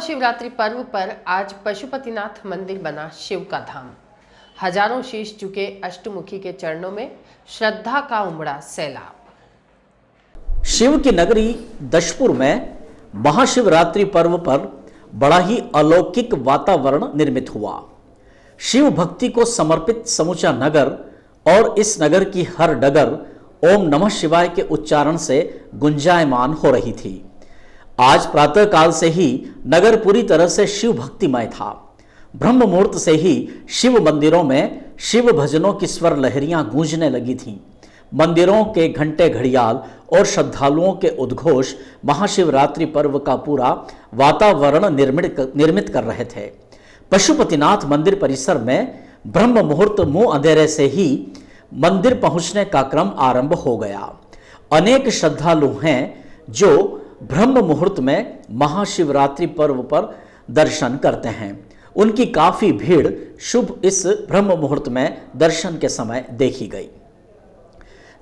महाशिवरात्रि पर्व पर आज पशुपतिनाथ मंदिर बना शिव का धाम। हजारों शीश झुके अष्टमुखी के चरणों में श्रद्धा का उमड़ा सैलाब। शिव की नगरी दशपुर में महाशिवरात्रि पर्व पर बड़ा ही अलौकिक वातावरण निर्मित हुआ। शिव भक्ति को समर्पित समूचा नगर और इस नगर की हर डगर ओम नमः शिवाय के उच्चारण से गुंजायमान हो रही थी। आज प्रातः काल से ही नगर पूरी तरह से शिव भक्तिमय था। ब्रह्म मुहूर्त से ही शिव मंदिरों में शिव भजनों की स्वर लहरियां गूंजने लगी थीं। मंदिरों के घंटे घड़ियाल और श्रद्धालुओं के उद्घोष महाशिवरात्रि पर्व का पूरा वातावरण निर्मित कर रहे थे। पशुपतिनाथ मंदिर परिसर में ब्रह्म मुहूर्त मुंह अंधेरे से ही मंदिर पहुंचने का क्रम आरंभ हो गया। अनेक श्रद्धालु हैं जो ब्रह्म मुहूर्त में महाशिवरात्रि पर्व पर दर्शन करते हैं। उनकी काफी भीड़ शुभ इस ब्रह्म मुहूर्त में दर्शन के समय देखी गई।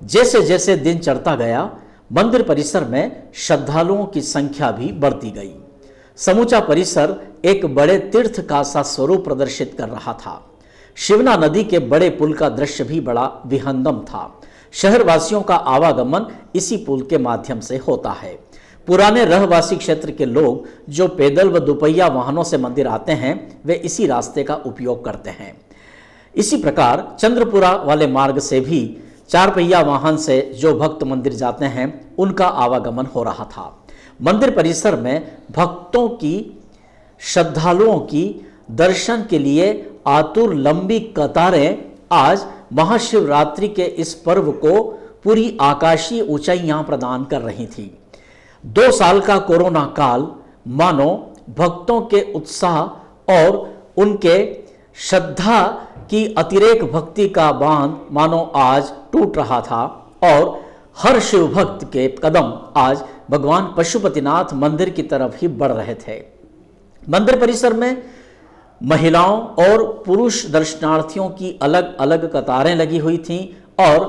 जैसे जैसे दिन चढ़ता गया, मंदिर परिसर में श्रद्धालुओं की संख्या भी बढ़ती गई। समूचा परिसर एक बड़े तीर्थ का सा स्वरूप प्रदर्शित कर रहा था। शिवना नदी के बड़े पुल का दृश्य भी बड़ा विहंगम था। शहरवासियों का आवागमन इसी पुल के माध्यम से होता है। पुराने रहवासी क्षेत्र के लोग जो पैदल व दोपहिया वाहनों से मंदिर आते हैं, वे इसी रास्ते का उपयोग करते हैं। इसी प्रकार चंद्रपुरा वाले मार्ग से भी चार पहिया वाहन से जो भक्त मंदिर जाते हैं, उनका आवागमन हो रहा था। मंदिर परिसर में भक्तों की, श्रद्धालुओं की दर्शन के लिए आतुर लंबी कतारें आज महाशिवरात्रि के इस पर्व को पूरी आकाशीय ऊंचाइयां प्रदान कर रही थी। 2 साल का कोरोना काल मानो भक्तों के उत्साह और उनके श्रद्धा की अतिरेक भक्ति का बांध मानो आज टूट रहा था और हर शिव भक्त के कदम आज भगवान पशुपतिनाथ मंदिर की तरफ ही बढ़ रहे थे। मंदिर परिसर में महिलाओं और पुरुष दर्शनार्थियों की अलग अलग कतारें लगी हुई थीं और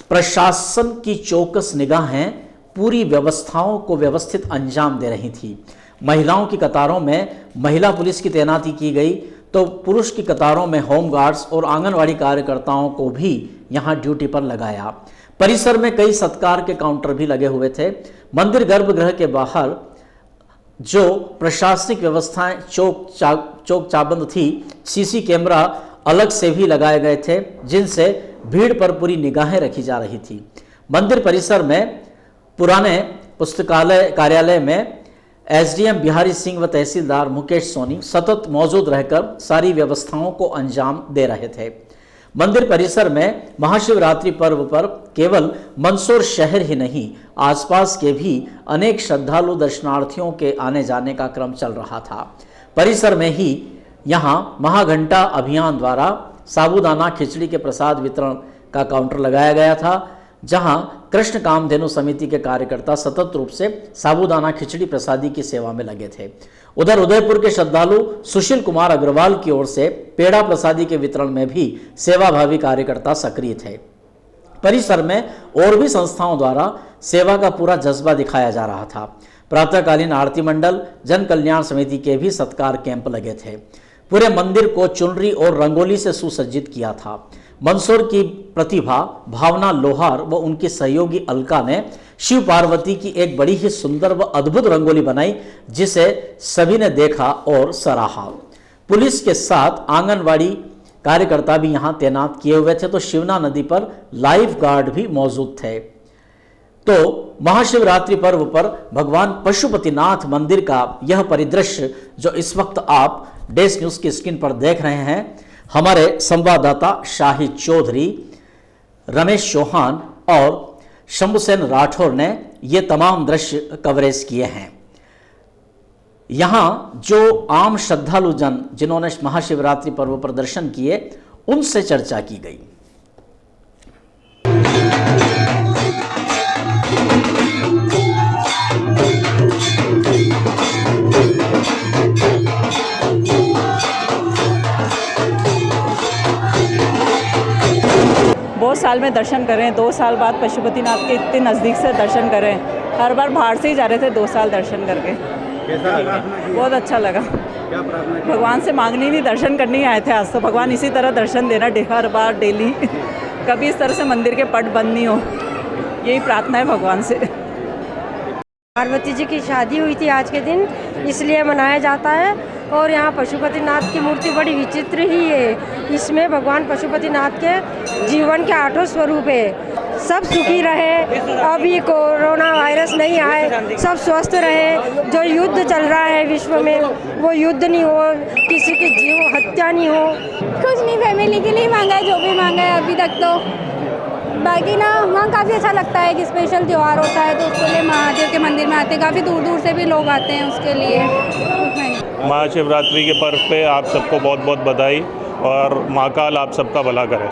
प्रशासन की चौकस निगाहें पूरी व्यवस्थाओं को व्यवस्थित अंजाम दे रही थी। महिलाओं की कतारों में महिला पुलिस की तैनाती की गई, तो पुरुष की कतारों में होम गार्ड्स और आंगनवाड़ी कार्यकर्ताओं को भी यहां ड्यूटी पर लगाया। परिसर में कई सत्कार के काउंटर भी लगे हुए थे। मंदिर गर्भगृह के बाहर जो प्रशासनिक व्यवस्थाएं चौक चाबंद थी, सीसी कैमरा अलग से भी लगाए गए थे, जिनसे भीड़ पर पूरी निगाहें रखी जा रही थी। मंदिर परिसर में पुराने पुस्तकालय कार्यालय में एसडीएम बिहारी सिंह व तहसीलदार मुकेश सोनी सतत मौजूद रहकर सारी व्यवस्थाओं को अंजाम दे रहे थे। मंदिर परिसर में महाशिवरात्रि पर्व पर केवल मंदसौर शहर ही नहीं, आसपास के भी अनेक श्रद्धालु दर्शनार्थियों के आने जाने का क्रम चल रहा था। परिसर में ही यहाँ महाघंटा अभियान द्वारा साबूदाना खिचड़ी के प्रसाद वितरण का काउंटर लगाया गया था, जहां कृष्ण कामधेनु समिति के कार्यकर्ता सतत रूप से साबूदाना खिचड़ी प्रसादी की सेवा में लगे थे। उधर उदयपुर के श्रद्धालु सुशील कुमार अग्रवाल की ओर से पेड़ा प्रसादी के वितरण में भी सेवाभावी कार्यकर्ता सक्रिय थे। परिसर में और भी संस्थाओं द्वारा सेवा का पूरा जज्बा दिखाया जा रहा था। प्रातःकालीन आरती मंडल, जन कल्याण समिति के भी सत्कार कैंप लगे थे। पूरे मंदिर को चुनरी और रंगोली से सुसज्जित किया था। मंदसौर की प्रतिभा भावना लोहार व उनकी सहयोगी अलका ने शिव पार्वती की एक बड़ी ही सुंदर व अद्भुत रंगोली बनाई, जिसे सभी ने देखा और सराहा। पुलिस के साथ आंगनवाड़ी कार्यकर्ता भी यहां तैनात किए हुए थे, तो शिवना नदी पर लाइफ गार्ड भी मौजूद थे। तो महाशिवरात्रि पर्व पर भगवान पशुपतिनाथ मंदिर का यह परिदृश्य जो इस वक्त आप डेस्क न्यूज की स्क्रीन पर देख रहे हैं, हमारे संवाददाता शाहिद चौधरी, रमेश चौहान और शंभुसेन राठौर ने ये तमाम दृश्य कवरेज किए हैं। यहाँ जो आम श्रद्धालु जन जिन्होंने महाशिवरात्रि पर्व पर दर्शन किए, उनसे चर्चा की गई। बहुत साल में दर्शन करें, 2 साल बाद पशुपतिनाथ के इतने नज़दीक से दर्शन करें। हर बार बाहर से ही जा रहे थे 2 साल दर्शन करके। कैसा लगा? बहुत अच्छा लगा। क्या प्रार्थना की? भगवान से मांगने नहीं, दर्शन करने ही आए थे आज तो। भगवान इसी तरह दर्शन देना हर बार डेली, कभी इस तरह से मंदिर के पट बंद नहीं हो, यही प्रार्थना है भगवान से। पार्वती जी की शादी हुई थी आज के दिन, इसलिए मनाया जाता है। और यहाँ पशुपतिनाथ की मूर्ति बड़ी विचित्र ही है। इसमें भगवान पशुपतिनाथ के जीवन के 8 स्वरूप है। सब सुखी रहे, अभी कोरोना वायरस नहीं आए, सब स्वस्थ रहे। जो युद्ध चल रहा है विश्व में, वो युद्ध नहीं हो, किसी की जीव हत्या नहीं हो। कुछ नहीं, फैमिली के लिए मांगा है, जो भी मांगा है अभी तक तो। बाकी ना वहाँ काफ़ी अच्छा लगता है कि स्पेशल त्यौहार होता है तो उसके लिए महादेव के मंदिर में आते हैं, काफ़ी दूर दूर से भी लोग आते हैं उसके लिए। महाशिवरात्रि के पर्व पे आप सबको बहुत बहुत बधाई और महाकाल आप सबका भला करे।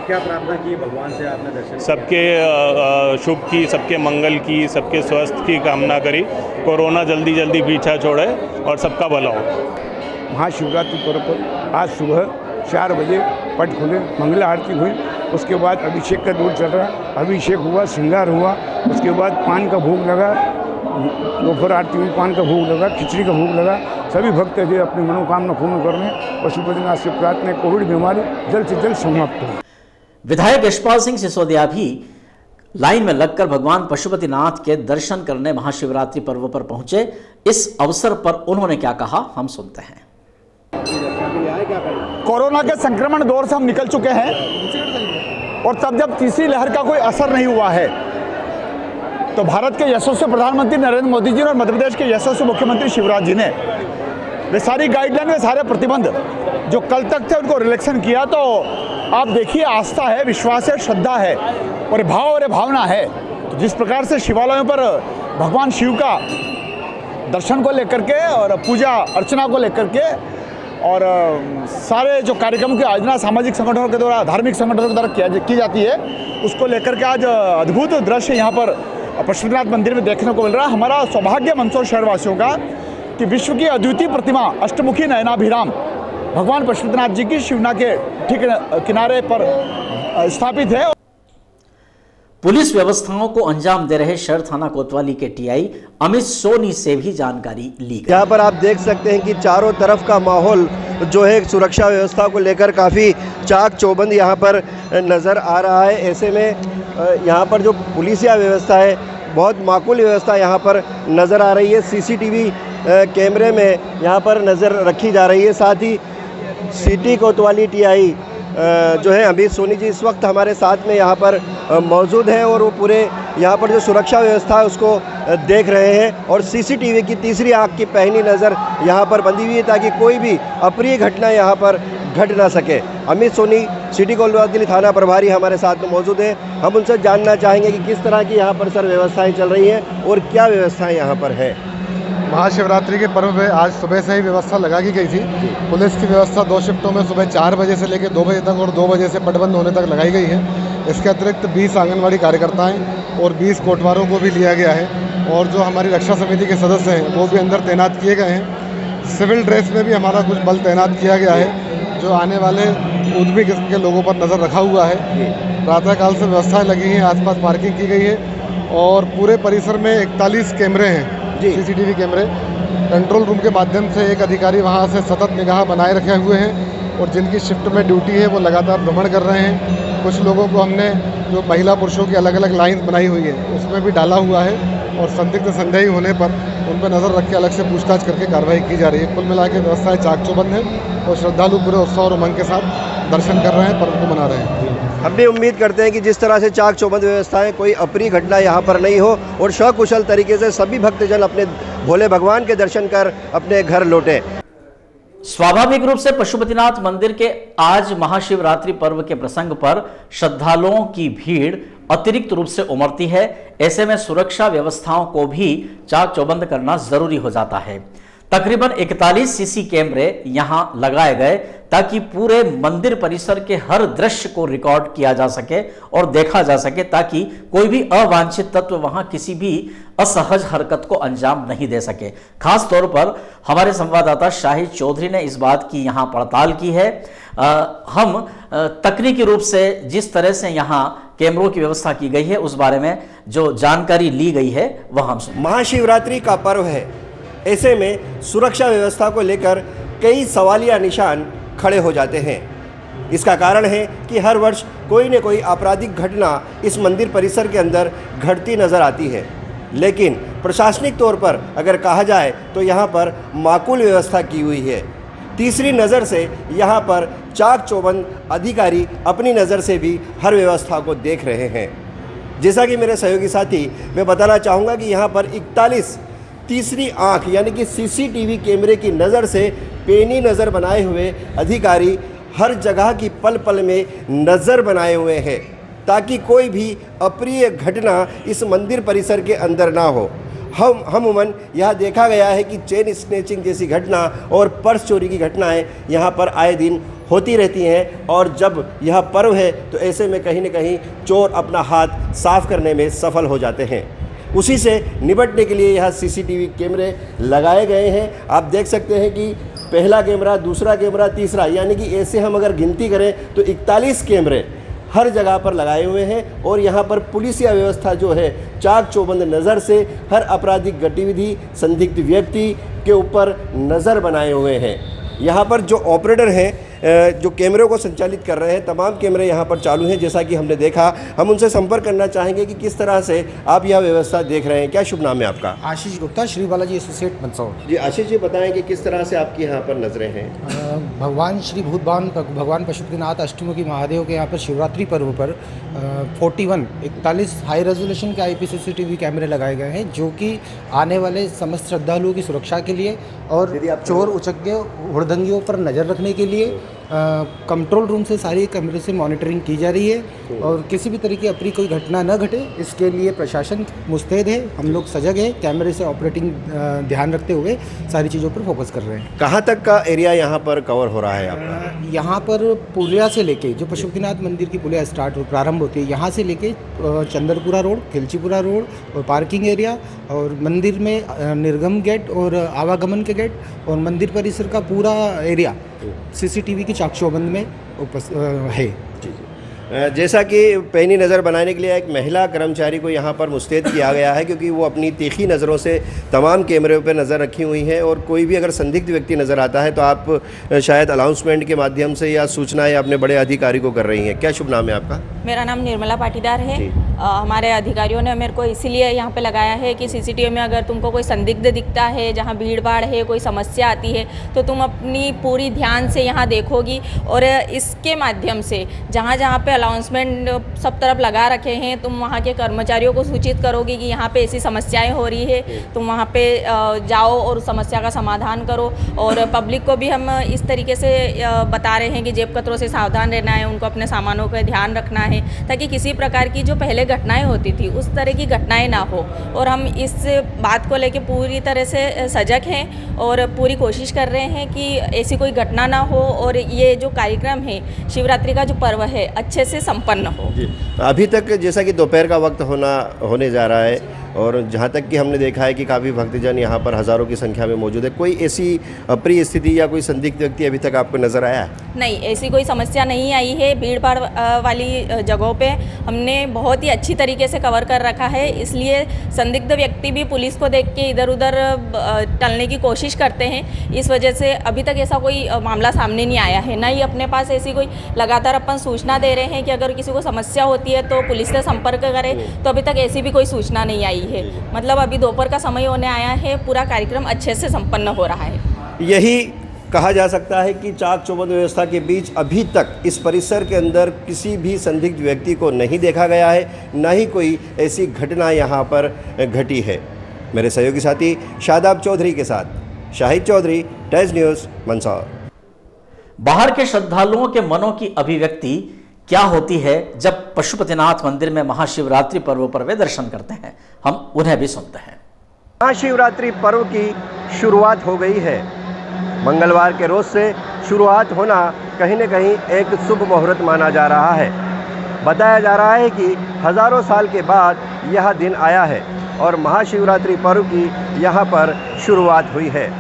क्या प्रार्थना की भगवान से आपने दर्शन? सबके शुभ की, सबके मंगल की, सबके स्वस्थ की कामना करी, कोरोना जल्दी जल्दी पीछा छोड़े और सबका भला हो। महाशिवरात्रि पर्व पर आज सुबह 4 बजे पट खुले, मंगला आरती हुई, उसके बाद अभिषेक का दौर चल रहा, अभिषेक हुआ, श्रृंगार हुआ, उसके बाद पान का भोग लगा, दोपहर आरती में पान का भोग लगा, खिचड़ी का भोग लगा। सभी भक्त जो अपनी मनोकामना पूर्ण करने पशुपतिनाथ से प्रार्थना, कोविड बीमारी जल्द से जल्द समाप्त हो। विधायक यशपाल सिंह सिसोदिया भी लाइन में लगकर भगवान पशुपतिनाथ के दर्शन करने महाशिवरात्रि पर्व पर पहुंचे। इस अवसर पर उन्होंने क्या कहा, हम सुनते हैं। कोरोना के संक्रमण दौर से हम निकल चुके हैं और तब जब तीसरी लहर का कोई असर नहीं हुआ है तो भारत के यशस्वी प्रधानमंत्री नरेंद्र मोदी जी और मध्य प्रदेश के यशस्वी मुख्यमंत्री शिवराज जी ने वे सारी गाइडलाइन, वे सारे प्रतिबंध जो कल तक थे उनको रिलैक्सन किया। तो आप देखिए, आस्था है, विश्वास है, श्रद्धा है और भाव और भावना है। तो जिस प्रकार से शिवालयों पर भगवान शिव का दर्शन को लेकर के और पूजा अर्चना को लेकर के और सारे जो कार्यक्रम की आयोजना सामाजिक संगठनों के द्वारा, धार्मिक संगठनों के द्वारा की जाती है, उसको लेकर के आज अद्भुत दृश्य यहाँ पर पशुपतिनाथ मंदिर में देखने को मिल रहा है। हमारा सौभाग्य मंदसौर शहरवासियों का कि विश्व की अद्वितीय प्रतिमा अष्टमुखी नयनाभिराम भगवान पशुपतिनाथ जी की शिवना के ठीक किनारे पर स्थापित है। पुलिस व्यवस्थाओं को अंजाम दे रहे शहर थाना कोतवाली के टीआई अमित सोनी से भी जानकारी ली गई। यहाँ पर आप देख सकते हैं कि चारों तरफ का माहौल जो है सुरक्षा व्यवस्था को लेकर काफ़ी चाक चौबंद यहाँ पर नज़र आ रहा है। ऐसे में यहाँ पर जो पुलिसिया व्यवस्था है, बहुत माकूल व्यवस्था यहाँ पर नज़र आ रही है। सीसीटीवी कैमरे में यहाँ पर नज़र रखी जा रही है। साथ ही सिटी कोतवाली टीआई जो है अमित सोनी जी इस वक्त हमारे साथ में यहाँ पर मौजूद हैं और वो पूरे यहाँ पर जो सुरक्षा व्यवस्था है उसको देख रहे हैं और सीसीटीवी की तीसरी आंख की पहनी नज़र यहाँ पर बंधी हुई है ताकि कोई भी अप्रिय घटना यहाँ पर घट ना सके। अमित सोनी सिटी कोतवाली थाना प्रभारी हमारे साथ में मौजूद हैं। हम उनसे जानना चाहेंगे कि किस तरह की यहाँ पर सर व्यवस्थाएँ चल रही हैं और क्या व्यवस्थाएँ यहाँ पर है। महाशिवरात्रि के पर्व में आज सुबह से ही व्यवस्था लगा की गई थी। पुलिस की व्यवस्था 2 शिफ्टों में सुबह 4 बजे से लेकर 2 बजे तक और 2 बजे से पटबंद होने तक लगाई गई है। इसके अतिरिक्त 20 आंगनवाड़ी कार्यकर्ताएं और 20 कोटवारों को भी लिया गया है और जो हमारी रक्षा समिति के सदस्य हैं वो भी अंदर तैनात किए गए हैं। सिविल ड्रेस में भी हमारा कुछ बल तैनात किया गया है जो आने वाले उद्यमी किस्म के लोगों पर नज़र रखा हुआ है। प्रातःकाल से व्यवस्थाएँ लगी हैं, आसपास पार्किंग की गई है और पूरे परिसर में 41 कैमरे हैं, सीसीटीवी कैमरे। कंट्रोल रूम के माध्यम से एक अधिकारी वहां से सतत निगाह बनाए रखे हुए हैं और जिनकी शिफ्ट में ड्यूटी है वो लगातार भ्रमण कर रहे हैं। कुछ लोगों को हमने जो महिला पुरुषों की अलग अलग लाइन बनाई हुई है उसमें भी डाला हुआ है और संदिग्ध संदेही होने पर उन पर नज़र रख के अलग से पूछताछ करके कार्रवाई की जा रही है। कुल मिला के व्यवस्थाएँ चाक चौबंद है और श्रद्धालु पूरे उत्साह और उमंग के साथ दर्शन कर रहे हैं, पर्व को मना रहे हैं। हम भी उम्मीद करते हैं कि जिस तरह से चाक चौबंद व्यवस्थाएं, कोई अप्रिय घटना यहाँ पर नहीं हो और सकुशल तरीके से सभी भक्तजन अपने भोले भगवान के दर्शन कर अपने घर लौटे। स्वाभाविक रूप से पशुपतिनाथ मंदिर के आज महाशिवरात्रि पर्व के प्रसंग पर श्रद्धालुओं की भीड़ अतिरिक्त रूप से उमड़ती है। ऐसे में सुरक्षा व्यवस्थाओं को भी चाक चौबंद करना जरूरी हो जाता है। तकरीबन 41 सीसी कैमरे यहां लगाए गए ताकि पूरे मंदिर परिसर के हर दृश्य को रिकॉर्ड किया जा सके और देखा जा सके ताकि कोई भी अवांछित तत्व वहां किसी भी असहज हरकत को अंजाम नहीं दे सके। खास तौर पर हमारे संवाददाता शाहिद चौधरी ने इस बात की यहां पड़ताल की है। हम तकनीकी रूप से जिस तरह से यहां कैमरों की व्यवस्था की गई है उस बारे में जो जानकारी ली गई है वह हम सुन। महाशिवरात्रि का पर्व है, ऐसे में सुरक्षा व्यवस्था को लेकर कई सवालिया निशान खड़े हो जाते हैं। इसका कारण है कि हर वर्ष कोई न कोई आपराधिक घटना इस मंदिर परिसर के अंदर घटती नज़र आती है, लेकिन प्रशासनिक तौर पर अगर कहा जाए तो यहाँ पर माकूल व्यवस्था की हुई है। तीसरी नज़र से यहाँ पर चाक चौबंद अधिकारी अपनी नज़र से भी हर व्यवस्था को देख रहे हैं। जैसा कि मेरे सहयोगी साथी, मैं बताना चाहूँगा कि यहाँ पर 41 तीसरी आँख यानी कि सीसीटीवी कैमरे की नज़र से पेनी नज़र बनाए हुए अधिकारी हर जगह की पल पल में नज़र बनाए हुए हैं, ताकि कोई भी अप्रिय घटना इस मंदिर परिसर के अंदर ना हो। अमूमन यह देखा गया है कि चेन स्नैचिंग जैसी घटना और पर्स चोरी की घटनाएं यहाँ पर आए दिन होती रहती हैं, और जब यह पर्व है तो ऐसे में कहीं न कहीं चोर अपना हाथ साफ करने में सफल हो जाते हैं। उसी से निपटने के लिए यह सीसीटीवी कैमरे लगाए गए हैं। आप देख सकते हैं कि पहला कैमरा, दूसरा कैमरा, तीसरा, यानी कि ऐसे हम अगर गिनती करें तो 41 कैमरे हर जगह पर लगाए हुए हैं, और यहाँ पर पुलिसिया व्यवस्था जो है चाक चौबंद नज़र से हर आपराधिक गतिविधि, संदिग्ध व्यक्ति के ऊपर नज़र बनाए हुए हैं। यहाँ पर जो ऑपरेटर हैं, जो कैमरों को संचालित कर रहे हैं, तमाम कैमरे यहाँ पर चालू हैं। जैसा कि हमने देखा, हम उनसे संपर्क करना चाहेंगे कि किस तरह से आप यह व्यवस्था देख रहे हैं। क्या शुभ नाम है आपका? आशीष गुप्ता, श्री बालाजी एसोसिएट मंदसौर। जी आशीष जी, बताएं कि किस तरह से आपकी यहाँ पर नजरें हैं? भगवान श्री भूतबान भगवान पशुपतिनाथ अष्टमुखी महादेव के यहाँ पर शिवरात्रि पर्व पर 41 हाई रेजोल्यूशन के IP CCTV कैमरे लगाए गए हैं, जो कि आने वाले समस्त श्रद्धालुओं की सुरक्षा के लिए और चोर उचक्के हुड़दंगियों पर नज़र रखने के लिए कंट्रोल रूम से सारी कैमरे से मॉनिटरिंग की जा रही है, और किसी भी तरह की अप्रिय कोई घटना न घटे इसके लिए प्रशासन मुस्तैद है। हम लोग सजग है, कैमरे से ऑपरेटिंग ध्यान रखते हुए सारी चीज़ों पर फोकस कर रहे हैं। कहाँ तक का एरिया यहाँ पर कवर हो रहा है आपका? यहाँ पर पुलिया से लेके, जो पशुपतिनाथ मंदिर की पुलिया प्रारंभ होती है, यहाँ से लेके चंदरपुरा रोड, खिलचीपुरा रोड और पार्किंग एरिया, और मंदिर में निर्गम गेट और आवागमन के गेट, और मंदिर परिसर का पूरा एरिया CCTV की चाक चौबंद में है। जैसा कि पैनी नज़र बनाने के लिए एक महिला कर्मचारी को यहाँ पर मुस्तैद किया गया है, क्योंकि वो अपनी तीखी नज़रों से तमाम कैमरों पर नज़र रखी हुई है, और कोई भी अगर संदिग्ध व्यक्ति नज़र आता है तो आप शायद अनाउंसमेंट के माध्यम से या सूचना या अपने बड़े अधिकारी को कर रही हैं। क्या शुभ नाम है आपका? मेरा नाम निर्मला पाटीदार है। हमारे अधिकारियों ने मेरे को इसीलिए यहाँ पे लगाया है कि CCTV में अगर तुमको कोई संदिग्ध दिखता है, जहाँ भीड़ भाड़ है, कोई समस्या आती है, तो तुम अपनी पूरी ध्यान से यहाँ देखोगी, और इसके माध्यम से जहाँ जहाँ पे अनाउंसमेंट सब तरफ लगा रखे हैं, तुम वहाँ के कर्मचारियों को सूचित करोगी कि यहाँ पे ऐसी समस्याएं हो रही है, तुम वहाँ पे जाओ और उस समस्या का समाधान करो। और पब्लिक को भी हम इस तरीके से बता रहे हैं कि जेब कतरों से सावधान रहना है, उनको अपने सामानों का ध्यान रखना है, ताकि किसी प्रकार की जो पहले घटनाएं होती थी उस तरह की घटनाएं ना हो। और हम इस बात को लेके पूरी तरह से सजग हैं और पूरी कोशिश कर रहे हैं कि ऐसी कोई घटना ना हो, और ये जो कार्यक्रम है शिवरात्रि का जो पर्व है अच्छे से संपन्न हो। अभी तक जैसा कि दोपहर का वक्त होने जा रहा है, और जहाँ तक कि हमने देखा है कि काफ़ी भक्तजन यहाँ पर हज़ारों की संख्या में मौजूद है, कोई ऐसी अप्रिय स्थिति या कोई संदिग्ध व्यक्ति अभी तक आपको नज़र आया है? नहीं, ऐसी कोई समस्या नहीं आई है। भीड़ भाड़ वाली जगहों पे हमने बहुत ही अच्छी तरीके से कवर कर रखा है, इसलिए संदिग्ध व्यक्ति भी पुलिस को देख के इधर उधर टलने की कोशिश करते हैं। इस वजह से अभी तक ऐसा कोई मामला सामने नहीं आया है। ना ही अपने पास ऐसी कोई, लगातार अपन सूचना दे रहे हैं कि अगर किसी को समस्या होती है तो पुलिस से संपर्क करें, तो अभी तक ऐसी भी कोई सूचना नहीं आई है। मतलब अभी दोपहर का समय होने आया है, पूरा कार्यक्रम अच्छे से संपन्न हो रहा है। यही कहा जा सकता है कि चाक चौबंद व्यवस्था के बीच अभी तक इस परिसर के अंदर किसी भी संदिग्ध व्यक्ति को नहीं देखा गया है, न ही कोई ऐसी घटना यहाँ पर घटी है। मेरे सहयोगी साथी शादाब चौधरी के साथ शाहिद चौधरी, तेज न्यूज़, मंदसौर। बाहर के श्रद्धालुओं के मनों की अभिव्यक्ति क्या होती है जब पशुपतिनाथ मंदिर में महाशिवरात्रि पर्व पर वे दर्शन करते हैं, हम उन्हें भी सुनते हैं। महाशिवरात्रि पर्व की शुरुआत हो गई है। मंगलवार के रोज से शुरुआत होना कहीं न कहीं एक शुभ मुहूर्त माना जा रहा है। बताया जा रहा है कि हज़ारों साल के बाद यह दिन आया है और महाशिवरात्रि पर्व की यहाँ पर शुरुआत हुई है।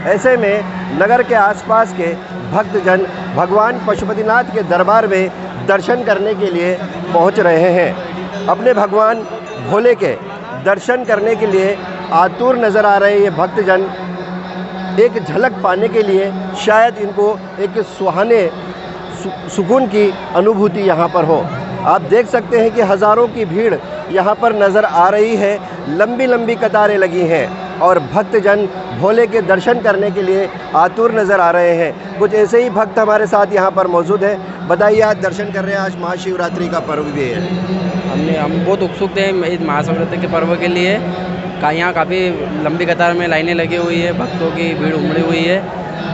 ऐसे में नगर के आसपास के भक्तजन भगवान पशुपतिनाथ के दरबार में दर्शन करने के लिए पहुँच रहे हैं। अपने भगवान भोले के दर्शन करने के लिए आतुर नज़र आ रहे ये भक्तजन एक झलक पाने के लिए शायद इनको एक सुहाने सुकून की अनुभूति यहाँ पर हो। आप देख सकते हैं कि हज़ारों की भीड़ यहाँ पर नज़र आ रही है, लंबी लंबी कतारें लगी हैं और भक्तजन भोले के दर्शन करने के लिए आतुर नज़र आ रहे हैं। कुछ ऐसे ही भक्त हमारे साथ यहाँ पर मौजूद हैं। बताइए, आज दर्शन कर रहे हैं, आज महाशिवरात्रि का पर्व भी है। हम बहुत उत्सुक थे इस महाशिवरात्रि के पर्व के लिए। यहाँ काफ़ी लंबी कतार में लाइनें लगी हुई है, भक्तों की भीड़ उमड़ी हुई है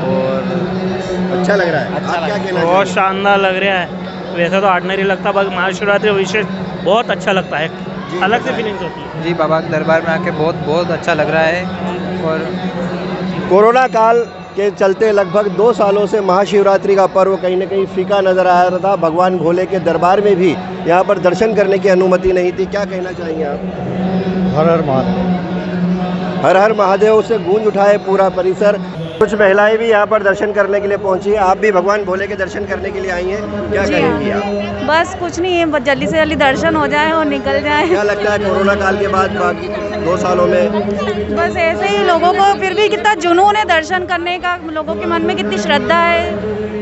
और अच्छा लग रहा है। अच्छा क्या कहना बहुत शानदार लग रहा है। वैसे तो ऑर्डिनरी लगता, पर महाशिवरात्रि विशेष बहुत अच्छा लगता है, अलग से फीलिंग्स होती है। जी, बाबा के दरबार में आके बहुत अच्छा लग रहा है। और कोरोना काल के चलते लगभग 2 सालों से महाशिवरात्रि का पर्व कहीं न कहीं फीका नज़र आ रहा था। भगवान भोले के दरबार में भी यहाँ पर दर्शन करने की अनुमति नहीं थी। क्या कहना चाहेंगे आप? हर हर महादेव। हर हर महादेव से गूंज उठाए पूरा परिसर। कुछ महिलाएं भी यहाँ पर दर्शन करने के लिए पहुंची हैं। आप भी भगवान भोले के दर्शन करने के लिए आई हैं, क्या कहेंगी आप? बस कुछ नहीं है, बस जल्दी से जल्दी दर्शन हो जाए और निकल जाए। क्या लगता है कोरोना काल के बाद बाकी 2 सालों में? बस ऐसे ही लोगों को फिर भी कितना जुनून है दर्शन करने का, लोगों के मन में कितनी श्रद्धा है,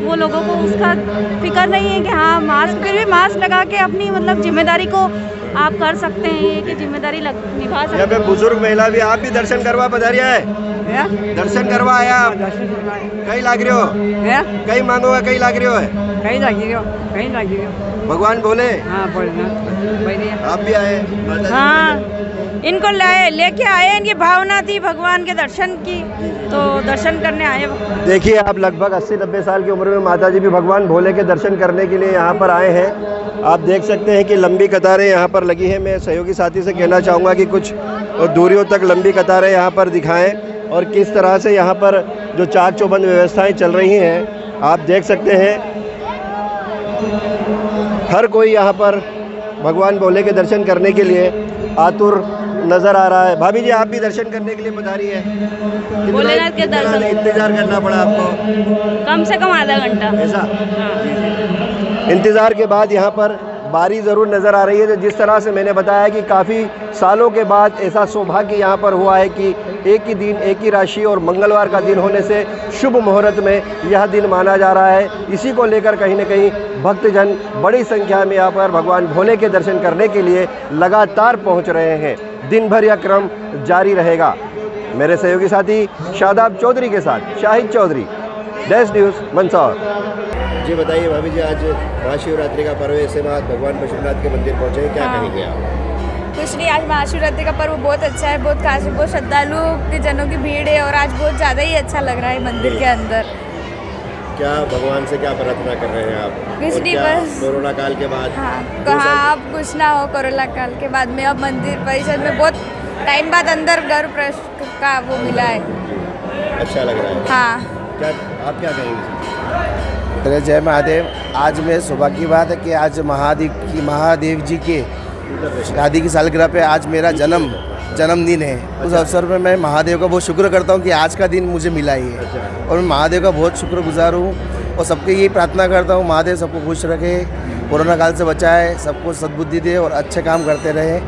वो लोगों को उसका फिक्र नहीं है कि हाँ मास्क, फिर भी मास्क लगा के अपनी मतलब जिम्मेदारी को आप कर सकते हैं, ये कि जिम्मेदारी निभा सकते हैं। यहाँ पे बुजुर्ग महिला भी, आप भी दर्शन करवा पधारिया है? दर्शन करवा आया आप? कहीं लाग रहे हो? कहीं मांगोगा, कहीं लाग रहे हो? कहीं लाग रही हो भगवान भोले? हाँ, आप भी आए? हाँ, इनको लेके आए, इनकी भावना थी भगवान के दर्शन की, तो दर्शन करने आए। देखिए, आप लगभग 80-90 साल की उम्र में माता जी भी भगवान भोले के दर्शन करने के लिए यहाँ पर आए हैं। आप देख सकते हैं कि लंबी कतारें यहाँ पर लगी हैं। मैं सहयोगी साथी से कहना चाहूँगा कि कुछ दूरियों तक लंबी कतारें यहाँ पर दिखाएं और किस तरह से यहाँ पर जो चाक चौबंद व्यवस्थाएं चल रही हैं आप देख सकते हैं। हर कोई यहाँ पर भगवान भोले के दर्शन करने के लिए आतुर नज़र आ रहा है। भाभी जी, आप भी दर्शन करने के लिए पधारी है? भोलेनाथ के दर्शन इंतजार करना पड़ा आपको? कम से कम आधा घंटा। ऐसा इंतज़ार के बाद यहाँ पर बारी ज़रूर नज़र आ रही है। तो जिस तरह से मैंने बताया कि काफ़ी सालों के बाद ऐसा सौभाग्य यहाँ पर हुआ है कि एक ही दिन, एक ही राशि और मंगलवार का दिन होने से शुभ मुहूर्त में यह दिन माना जा रहा है। इसी को लेकर कहीं न कहीं भक्तजन बड़ी संख्या में यहाँ पर भगवान भोले के दर्शन करने के लिए लगातार पहुँच रहे हैं। दिन भर यह क्रम जारी रहेगा। मेरे सहयोगी साथी शादाब चौधरी के साथ शाहिद चौधरी, डैश न्यूज़, मंदसौर। जी बताइए भाभी जी, आज महाशिवरात्रि का पर्व ऐसे बाद भगवान पशुपतिनाथ के मंदिर पहुँचे हैं, क्या कहेंगे आप? कुछ नहीं, आज महाशिवरात्रि का पर्व बहुत अच्छा है, बहुत खास, बहुत श्रद्धालु के जनों की भीड़ है और आज बहुत ज़्यादा ही अच्छा लग रहा है मंदिर के अंदर। क्या भगवान से क्या प्रार्थना कर रहे हैं आप? कुछ नहीं, बस कोरोना काल के बाद। हाँ, अब कुछ ना हो कोरोना काल के बाद में। अब मंदिर परिसर में बहुत टाइम बाद अंदर गर्भ प्रवेश का वो मिला है, अच्छा लग रहा है। हाँ, क्या आप क्या कहेंगे? जय महादेव। आज में सौभाग्य की बात है कि आज महादेव जी के शादी की सालगिरह पे आज मेरा जन्मदिन है। उस अवसर पे मैं महादेव का बहुत शुक्र करता हूँ कि आज का दिन मुझे मिला ही है और मैं महादेव का बहुत शुक्रगुजार हूँ और सबके यही प्रार्थना करता हूँ महादेव सबको खुश रखे, कोरोना काल से बचाए, सबको सद्बुद्धि दे और अच्छे काम करते रहे।